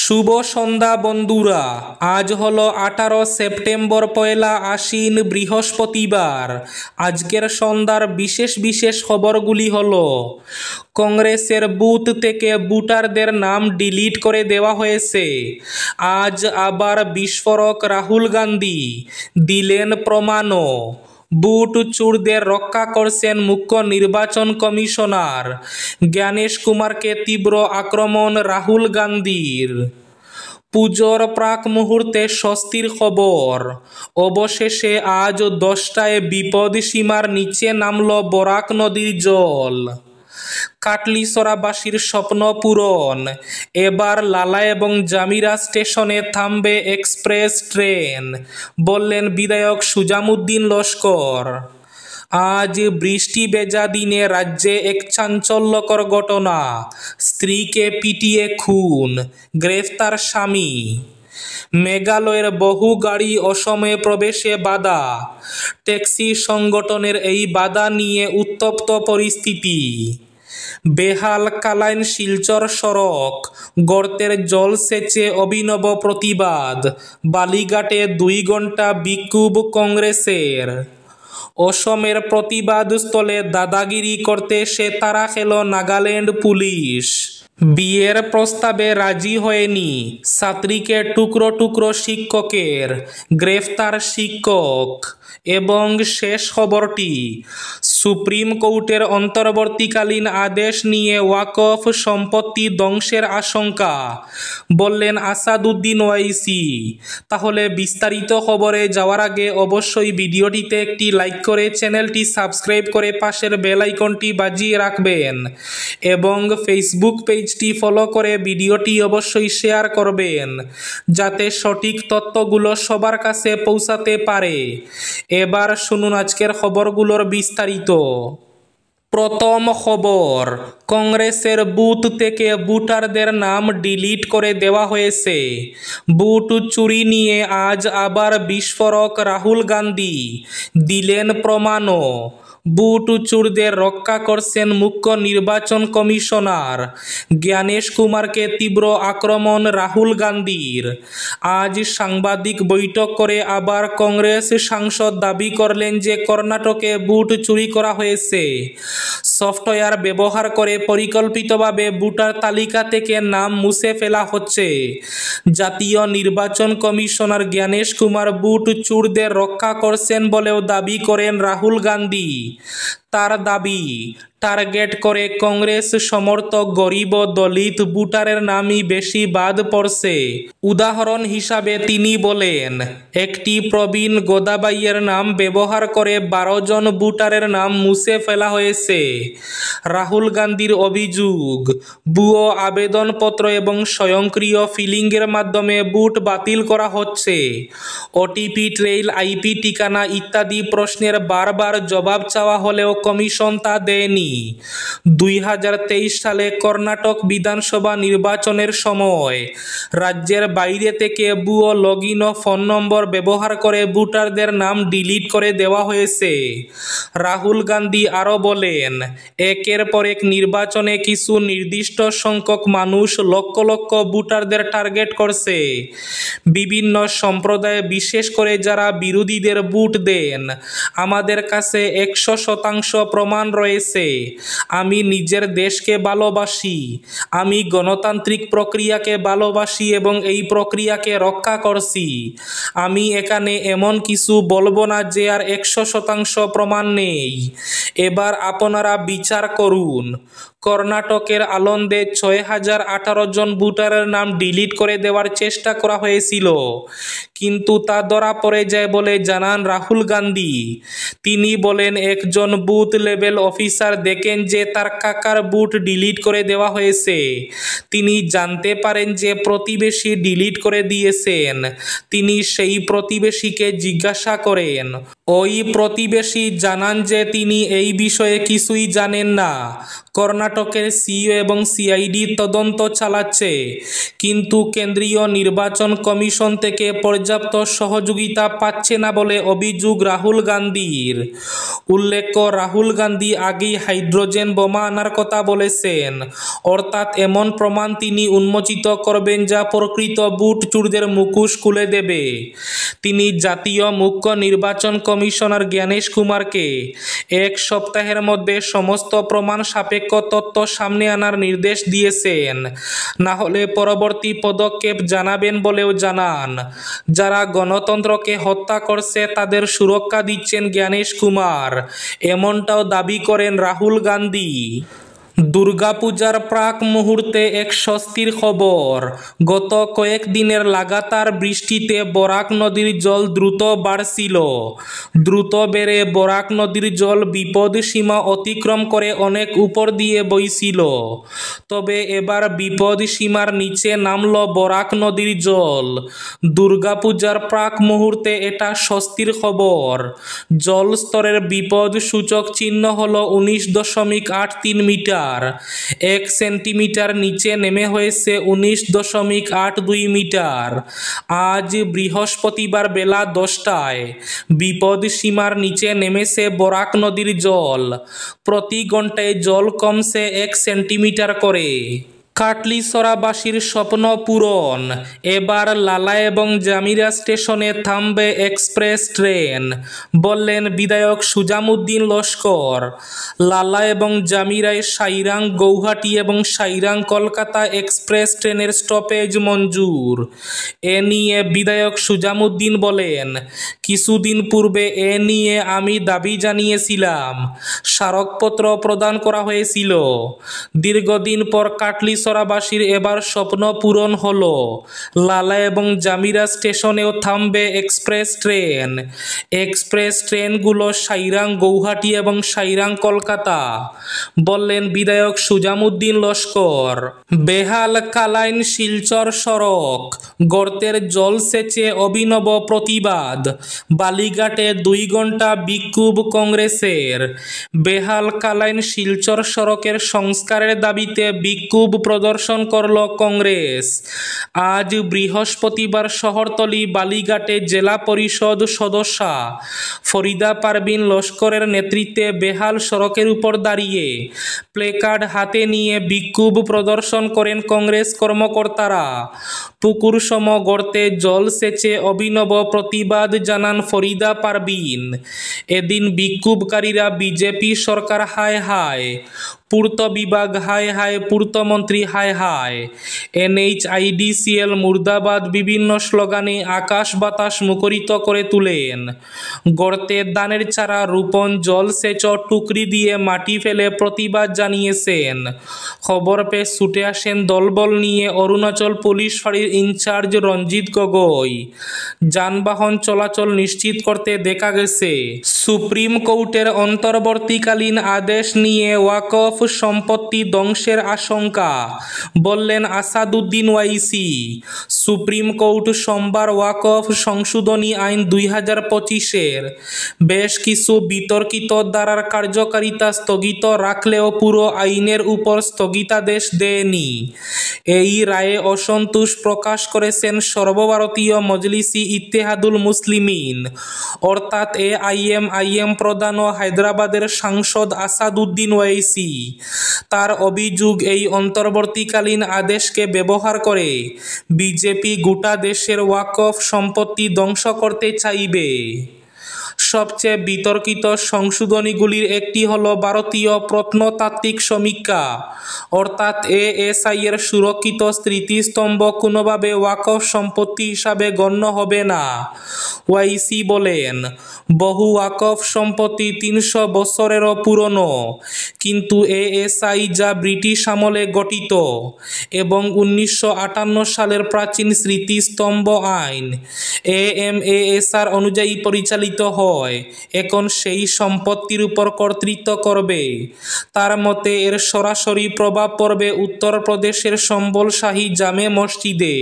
শুভ সন্ধ্যা বন্ধুরা। আজ হলো 18 সেপ্টেম্বর, পয়লা আশ্বিন, বৃহস্পতিবার। আজকের সন্ধ্যার বিশেষ বিশেষ খবরগুলি হলো: কংগ্রেসের বুথ থেকে ভোটারদের নাম ডিলিট করে দেওয়া হয়েছে। আজ আবার বিস্ফোরক রাহুল গান্ধী, দিলেন প্রমাণও। বুট চোরদের রক্ষা করছেন মুখ্য নির্বাচন কমিশনার। জ্ঞানেশ কুমারকে তীব্র আক্রমণ রাহুল গান্ধীর। পুজোর প্রাক মুহূর্তে স্বস্তির খবর। অবশেষে আজ 10টায় বিপদসীমার নিচে নামল বরাক নদীর জল। কাটলিছড়াবাসীর স্বপ্ন পূরণ। এবার লালা এবং জামিরা স্টেশনে থামবে এক্সপ্রেস ট্রেন, বললেন বিধায়ক সুজামুদ্দিন লস্কর। আজ বৃষ্টি ভেজা দিনে রাজ্যে এক চাঞ্চল্যকর ঘটনা। স্ত্রীকে পিটিয়ে খুন, গ্রেফতার স্বামী। মেঘালয়ের বহু গাড়ি অসময়ে প্রবেশে বাধা। ট্যাক্সি সংগঠনের এই বাধা নিয়ে উত্তপ্ত পরিস্থিতি। বেহাল কালাইন শিলচর সড়ক, গর্তের জল সেচে অভিনব প্রতিবাদ। বালিঘাটে 2 ঘণ্টা বিক্ষোভ কংগ্রেসের। অসমের প্রতিবাদ স্থলে দাদাগিরি করতে এসে তারা খেল নাগাল্যান্ড পুলিশ। বিয়ের প্রস্তাবে রাজি হয়নি ছাত্রীকে টুকরো টুকরো শিক্ষকের, গ্রেফতার শিক্ষক। এবং শেষ খবরটি, সুপ্রিম কোর্টের অন্তর্বর্তীকালীন আদেশ নিয়ে ওয়াকফ সম্পত্তি ধ্বংসের আশঙ্কা, বললেন আসাদুদ্দিন ওয়াইসি। তাহলে বিস্তারিত খবরে যাওয়ার আগে অবশ্যই ভিডিওটিতে একটি লাইক করে চ্যানেলটি সাবস্ক্রাইব করে পাশের বেল আইকনটি বাজিয়ে রাখবেন এবং ফেসবুক পেজটি ফলো করে ভিডিওটি অবশ্যই শেয়ার করবেন, যাতে সঠিক তথ্যগুলো সবার কাছে পৌঁছাতে পারে। এবার শুনুন আজকের খবরগুলোর বিস্তারিত। প্রথম খবর, কংগ্রেসের বুথ থেকে ভোটারদের নাম ডিলিট করে দেওয়া হয়েছে। বুট চুরি নিয়ে আজ আবার বিস্ফোরক রাহুল গান্ধী, দিলেন প্রমাণও। বুট চোরদের রক্ষা করছেন মুখ্য নির্বাচন কমিশনার। জ্ঞানেশ কুমারকে তীব্র আক্রমণ রাহুল গান্ধীর। আজ সাংবাদিক বৈঠক করে আবার কংগ্রেস সাংসদ দাবি করলেন যে কর্ণাটকে বুট চুরি করা হয়েছে। সফটওয়্যার ব্যবহার করে পরিকল্পিতভাবে ভোটার তালিকা থেকে নাম মুছে ফেলা হচ্ছে। জাতীয় নির্বাচন কমিশনার জ্ঞানেশ কুমার বুট চোরদের রক্ষা করছেন বলেও দাবি করেন রাহুল গান্ধী। তার দাবি, টার্গেট করে কংগ্রেস সমর্থক গরিব ও দলিত ভোটারের নামই বেশি বাদ পড়ছে। উদাহরণ হিসাবে তিনি বলেন, একটি প্রবীণ গোদাবাইয়ের নাম ব্যবহার করে 12 জন ভোটারের নাম মুছে ফেলা হয়েছে। রাহুল গান্ধীর অভিযোগ, ভুয়ো আবেদনপত্র এবং স্বয়ংক্রিয় ফিলিংয়ের মাধ্যমে ভোট বাতিল করা হচ্ছে। ওটিপি ট্রেইল, আইপি ঠিকানা ইত্যাদি প্রশ্নের বারবার জবাব চাওয়া হলেও কমিশন তা দেয়নি। 2023 সালে কর্ণাটক বিধানসভা নির্বাচনের সময় রাজ্যের বাইরে থেকে ভুয়ো লগইন ও ফোন নম্বর ব্যবহার করে ভোটারদের নাম ডিলিট করে দেওয়া হয়েছে। রাহুল গান্ধী আরও বলেন, একের পর এক নির্বাচনে কিছু নির্দিষ্ট সংখ্যক মানুষ লক্ষ লক্ষ ভোটারদের টার্গেট করছে। বিভিন্ন সম্প্রদায়ে, বিশেষ করে যারা বিরোধীদের ভোট দেন। আমাদের কাছে 100% প্রমাণ রয়েছে। আমি নিজের দেশকে ভালোবাসি, আমি গণতান্ত্রিক প্রক্রিয়াকে ভালোবাসি এবং এই প্রক্রিয়াকে রক্ষা করছি। আমি এখানে এমন কিছু বলবো না যে আর 100% প্রমাণ নেই। এবার আপনারা বিচার করুন। কর্ণাটকের আনন্দে 6018 জন ভোটারের নাম ডিলিট করে দেওয়ার চেষ্টা করা হয়েছিল, কিন্তু তা ধরা পড়ে যায় বলে জানান রাহুল গান্ধী। তিনি বলেন, একজন বুথ লেভেল অফিসার দেখেন যে তার কাকার বুট ডিলিট করে দেওয়া হয়েছে। তিনি জানতে পারেন যে প্রতিবেশী ডিলিট করে দিয়েছেন। তিনি সেই প্রতিবেশীকে জিজ্ঞাসা করেন, ওই প্রতিবেশী জানান যে তিনি এই বিষয়ে কিছুই জানেন না। কর্ণাটকের সিইও এবং সিআইডি তদন্ত চালাচ্ছে, কিন্তু কেন্দ্রীয় নির্বাচন কমিশন থেকে পর্যাপ্ত সহযোগিতা পাচ্ছে না বলে অভিযোগ রাহুল গান্ধীর। উল্লেখ্য, রাহুল গান্ধী আগেই হাইড্রোজেন বোমা আনার কথা বলেছেন, অর্থাৎ এমন প্রমাণ তিনি উন্মোচিত করবেন যা প্রকৃত বুট চোরদের মুখোশ খুলে দেবে। তিনি জাতীয় মুখ্য নির্বাচন কমিশনার জ্ঞানেশ কুমারকে 1 সপ্তাহের মধ্যে সমস্ত প্রমাণ সাপেক্ষ তথ্য সামনে আনার নির্দেশ দিয়েছেন, না হলে পরবর্তী পদক্ষেপ জানাবেন বলেও জানান। যারা গণতন্ত্রকে হত্যা করছে তাদের সুরক্ষা দিচ্ছেন জ্ঞানেশ কুমার, এমনটাও দাবি করেন রাহুল গান্ধী। দুর্গাপূজার প্রাক মুহূর্তে এক স্বস্তির খবর। গত কয়েকদিনের লাগাতার বৃষ্টিতে বরাক নদীর জল দ্রুত বাড়ছিল। দ্রুত বেড়ে বরাক নদীর জল বিপদ সীমা অতিক্রম করে অনেক উপর দিয়ে বইছিল। তবে এবার বিপদ সীমার নিচে নামল বরাক নদীর জল। দুর্গাপূজার প্রাক মুহূর্তে এটা স্বস্তির খবর। জল স্তরের বিপদ সূচক চিহ্ন হল 19.83 মিটার। 1 সেন্টিমিটার নিচে নেমে হয়েছে 19.82 মিটার। আজ বৃহস্পতিবার বেলা 10টায় বিপদ সীমার নিচে নেমেছে বরাক নদীর জল। প্রতি ঘন্টায় জল কমছে 1 সেন্টিমিটার করে। কাটলিছড়াবাসীর স্বপ্ন পূরণ। এবার লালা এবং জামিরা স্টেশনে থামবে এক্সপ্রেস ট্রেন, বললেন বিধায়ক সুজামুদ্দিন লস্কর। লালা এবং জামিরায় সাইরাং গৌহাটি এবং সাইরাং কলকাতা এক্সপ্রেস ট্রেনের স্টপেজ মঞ্জুর। এ নিয়ে বিধায়ক সুজামুদ্দিন বলেন, কিছুদিন পূর্বে এ নিয়ে আমি দাবি জানিয়েছিলাম, স্মারকপত্র প্রদান করা হয়েছিল। দীর্ঘদিন পর কাটলিছড়াবাসীর এবার স্বপ্ন পূরণ হলো। লালা এবং জামিরা স্টেশনেও থামবে এক্সপ্রেস ট্রেন। এক্সপ্রেস ট্রেনগুলো সাইরাং গৌহাটি এবং সাইরাং কলকাতা, বললেন বিধায়ক সুজামুদ্দিন লস্কর। বেহাল কালাইন শিলচর সড়ক, গর্তের জল সেচে অভিনব প্রতিবাদ। বালিঘাটে 2 ঘন্টা বিক্ষোভ কংগ্রেসের। বেহাল কালাইন শিলচর সড়কের সংস্কারের দাবিতে বিক্ষোভ প্রদর্শন করল কংগ্রেস। আজ বৃহস্পতিবার শহরতলি বালিঘাটে জেলা পরিষদ সদস্যা ফরিদা পারভিন লস্করের নেতৃত্বে বেহাল সড়কের উপর দাঁড়িয়ে প্লেকার্ড হাতে নিয়ে বিক্ষোভ প্রদর্শন করেন কংগ্রেস কর্মকর্তারা। পুকুরসম গর্তে জল সেচে অভিনব প্রতিবাদ জানান ফরিদা পারভিন। এদিন বিক্ষোভকারীরা বিজেপি সরকার হায় হায়, পূর্ত বিভাগ হায় হায়, পূর্তমন্ত্রী হায় হায়, NHIDCL মুর্দাবাদ বিভিন্ন স্লোগানে আকাশ বাতাস মুখরিত করে তুলেন। গর্তে ধানের চারা রোপণ, জলসেচ টুকরি দিয়ে মাটি ফেলে প্রতিবাদ জানিয়েছেন। খবর পেয়ে ছুটে আসেন দলবল নিয়ে অরুণাচল পুলিশ ফাঁড়ির ইনচার্জ রঞ্জিত গগৈ। যানবাহন চলাচল নিশ্চিত করতে দেখা গেছে। সুপ্রিম কোর্টের অন্তর্বর্তীকালীন আদেশ নিয়ে ওয়াকফ সম্পত্তি ধ্বংসের আশঙ্কা, বললেন আসাদুদ্দিন ওয়াইসি। সুপ্রিম কোর্ট সোমবার ওয়াকফ সংশোধনী আইন 2025-এর বেশ কিছু বিতর্কিত ধারার কার্যকারিতা স্থগিত রাখলেও পুরো আইনের উপর স্থগিতাদেশ দেয়নি। এই রায়ে অসন্তোষ প্রকাশ করেছেন সর্বভারতীয় মজলিসি ইত্তেহাদুল মুসলিমিন অর্থাৎ AIMIM প্রধান ও হায়দ্রাবাদের সাংসদ আসাদুদ্দিন ওয়াইসি। তার অভিযোগ, এই অন্তর্বর্তীকালীন আদেশকে ব্যবহার করে বিজেপি গোটা দেশের ওয়াকফ সম্পত্তি ধ্বংস করতে চাইবে। সবচেয়ে বিতর্কিত সংশোধনীগুলির একটি হল ভারতীয় প্রত্নতাত্ত্বিক সমীক্ষা অর্থাৎ ASI এর সুরক্ষিত স্মৃতিস্তম্ভ কোনোভাবে ওয়াকফ সম্পত্তি হিসাবে গণ্য হবে না। ওয়াইসি বলেন, বহু ওয়াকফ সম্পত্তি 300 বছরেরও পুরনো, কিন্তু ASI যা ব্রিটিশ আমলে গঠিত এবং 1958 সালের প্রাচীন স্মৃতিস্তম্ভ আইন AMASR অনুযায়ী পরিচালিত হয়, এখন সেই সম্পত্তির উপর কর্তৃত্ব করবে। তার মতে এর সরাসরি প্রভাব পড়বে উত্তরপ্রদেশের সম্বল শাহী জামে মসজিদে।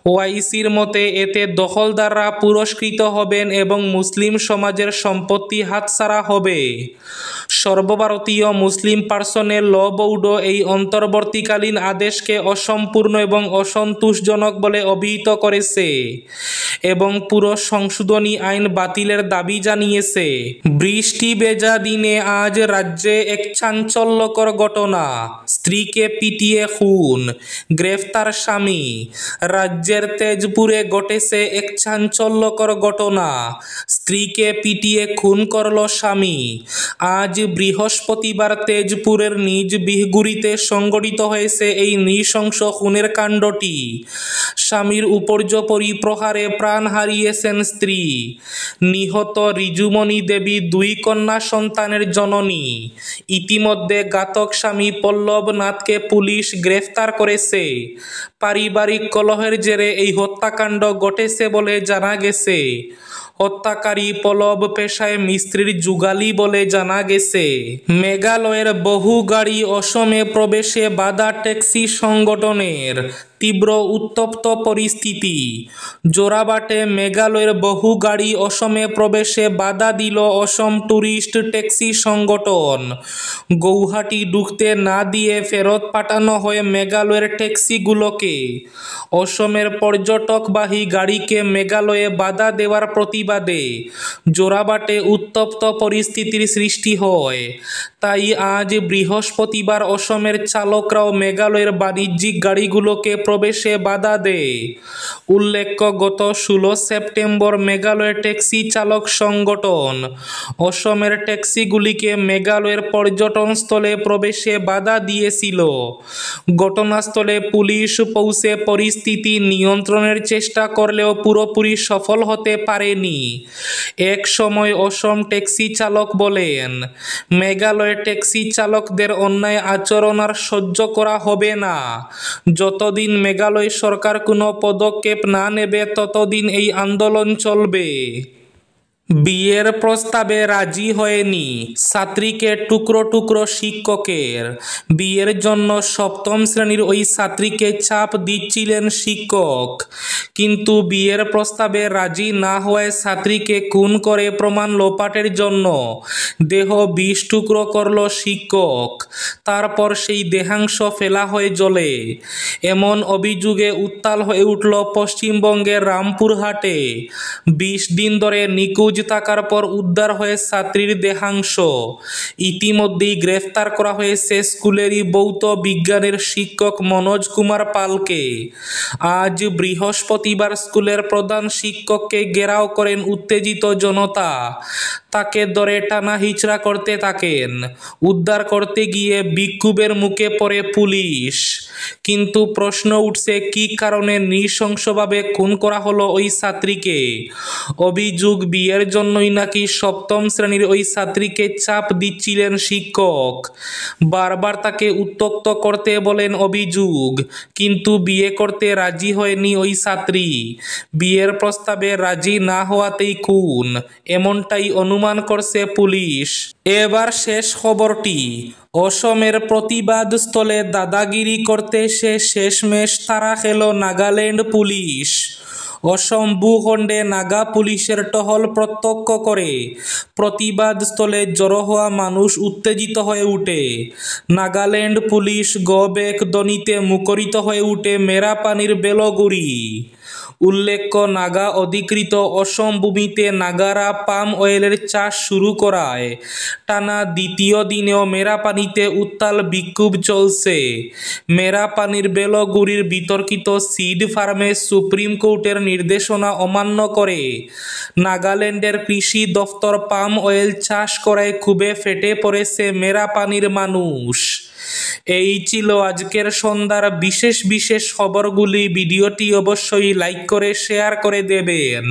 ওয়াইসির মতে এতে দখলদাররা পুরস্কৃত হবেন এবং মুসলিম সমাজের সম্পত্তি হাতছাড়া হবে। সর্বভারতীয় মুসলিম পার্সোনেল ল বোর্ডও এই অন্তর্বর্তীকালীন আদেশকে অসম্পূর্ণ এবং অসন্তোষজনক বলে অভিহিত করেছে এবং পুরো সংশোধনী আইন বাতিলের দাবি জানিয়েছে। বৃষ্টি ভেজা দিনে আজ রাজ্যে এক চাঞ্চল্যকর ঘটনা। স্ত্রীকে পিটিয়ে খুন, গ্রেফতার স্বামী। রাজ্যের তেজপুরে ঘটেছে এক চাঞ্চল্যকর ঘটনা। স্ত্রীকে পিটিয়ে খুন করল স্বামী। আজ বৃহস্পতিবার তেজপুরের নিজ বিহগুড়িতে সংঘটিত হয়েছে এই নৃশংস খুনের কাণ্ডটি। স্বামীর উপর্যুপরি প্রহারে প্রাণ হারিয়েছেন স্ত্রী। নিহত ঋজুমণি দেবী 2 কন্যা সন্তানের জননী। ইতিমধ্যে ঘাতক স্বামী পল্লব নাথকে পুলিশ গ্রেফতার করেছে। পারিবারিক কলহের জেরে এই হত্যাকাণ্ড ঘটেছে বলে জানা গেছে। হত্যাকারী পল্লব পেশায় মিস্ত্রির যুগালি বলে জানা গেছে। মেঘালয়ের বহু গাড়ি অসমে প্রবেশে বাধা ট্যাক্সি সংগঠনের। তীব্র উত্তপ্ত পরিস্থিতি। জোড়াবাটে মেঘালয়ের বহু গাড়ি অসমে প্রবেশে বাধা দিল অসম ট্যুরিস্ট ট্যাক্সি সংগঠন। গৌহাটি ঢুকতে না দিয়ে ফেরত পাঠানো হয় মেঘালয়ের ট্যাক্সিগুলোকে। অসমের পর্যটকবাহী গাড়িকে মেঘালয়ে বাধা দেওয়ার প্রতিবাদে জোড়াবাটে উত্তপ্ত পরিস্থিতির সৃষ্টি হয়। তাই আজ বৃহস্পতিবার অসমের চালকরাও মেঘালয়ের বাণিজ্যিক গাড়িগুলোকে প্রবেশে বাধা দেয়। উল্লেখ্য, গত 16 সেপ্টেম্বর মেঘালয়ের ট্যাক্সি চালক সংগঠন অসমের ট্যাক্সিগুলিকে মেঘালয়ের পর্যটনস্থলে প্রবেশে বাধা দিয়েছিল। ঘটনাস্থলে পুলিশ পৌঁছে পরিস্থিতি নিয়ন্ত্রণের চেষ্টা করলেও পুরোপুরি সফল হতে পারেনি। এক সময় অসম ট্যাক্সি চালক বলেন, মেঘালয়ের ট্যাক্সি চালকদের অন্যায় আচরণ আর সহ্য করা হবে না। যতদিন মেঘালয় সরকার কোনো পদক্ষেপ না নেবে ততদিন এই আন্দোলন চলবে। বিয়ের প্রস্তাবে রাজি হয়নি, ছাত্রীকে টুকরো টুকরো শিক্ষকের। বিয়ের জন্য 7ম শ্রেণীর ওই ছাত্রীকে চাপ দিচ্ছিলেন শিক্ষক। কিন্তু বিয়ের প্রস্তাবে রাজি না হওয়ায় ছাত্রীকে খুন করে প্রমাণ লোপাটের জন্য দেহ 20 টুকরো করল শিক্ষক। তারপর সেই দেহাংশ ফেলা হয় জলে। এমন অভিযোগে উত্তাল হয়ে উঠল পশ্চিমবঙ্গের রামপুরহাটে। 20 দিন ধরে নিখোঁজ থাকার পর উদ্ধার হয়ে ছাত্রীর দেহাংশ। ইতিমধ্যেই গ্রেফতার করা হয়েছে স্কুলেরই ভৌত বিজ্ঞানের শিক্ষক মনোজ কুমার পালকে। আজ বৃহস্পতিবার স্কুলের প্রধান শিক্ষককে ঘেরাও করেন উত্তেজিত জনতা। তাকে ধরে টানা হিচড়া করতে থাকেন। উদ্ধার করতে গিয়ে বিক্ষোভের মুখে পড়ে পুলিশ। কিন্তু প্রশ্ন উঠছে, কী কারণে নৃশংসভাবে খুন করা হলো ওই ছাত্রীকে? অভিযোগ, বিয়ের জন্যই নাকি 7ম শ্রেণীর ওই ছাত্রীকে চাপ দিচ্ছিলেন শিক্ষক। বারবার তাকে উত্ত্যক্ত করতে বলেন অভিযোগ। কিন্তু বিয়ে করতে রাজি হয়নি ওই ছাত্রী। বিয়ের প্রস্তাবে রাজি না হওয়াতেই খুন, এমনটাই অনুমান করছে পুলিশ। এবার শেষ খবরটি। অসমের প্রতিবাদ স্থলে দাদাগিরি করতে এসে শেষমেশ তারা খেল নাগাল্যান্ড পুলিশ। অসম ভূখণ্ডে নাগা পুলিশের টহল প্রত্যক্ষ করে প্রতিবাদ স্থলে জড়ো হওয়া মানুষ উত্তেজিত হয়ে উঠে। নাগাল্যান্ড পুলিশ গো ব্যাক ধ্বনিতে মুখরিত হয়ে উঠে মেরাপানির বেলগুড়ি। উল্লেখ্য, নাগা অধিকৃত অসম ভূমিতে নাগারা পাম অয়েলের চাষ শুরু করায় টানা 2য় দিনেও মেরাপানিতে উত্তাল বিক্ষোভ চলছে। মেরাপানির বেলগুড়ির বিতর্কিত সিড ফার্মে সুপ্রিম কোর্টের নির্দেশনা অমান্য করে নাগাল্যান্ডের কৃষি দফতর পাম অয়েল চাষ করায় ক্ষোভে ফেটে পড়েছে মেরাপানির মানুষ। এই ছিল আজকের সন্ধ্যার বিশেষ খবরগুলি। ভিডিওটি অবশ্যই লাইক করে শেয়ার করে দেবেন।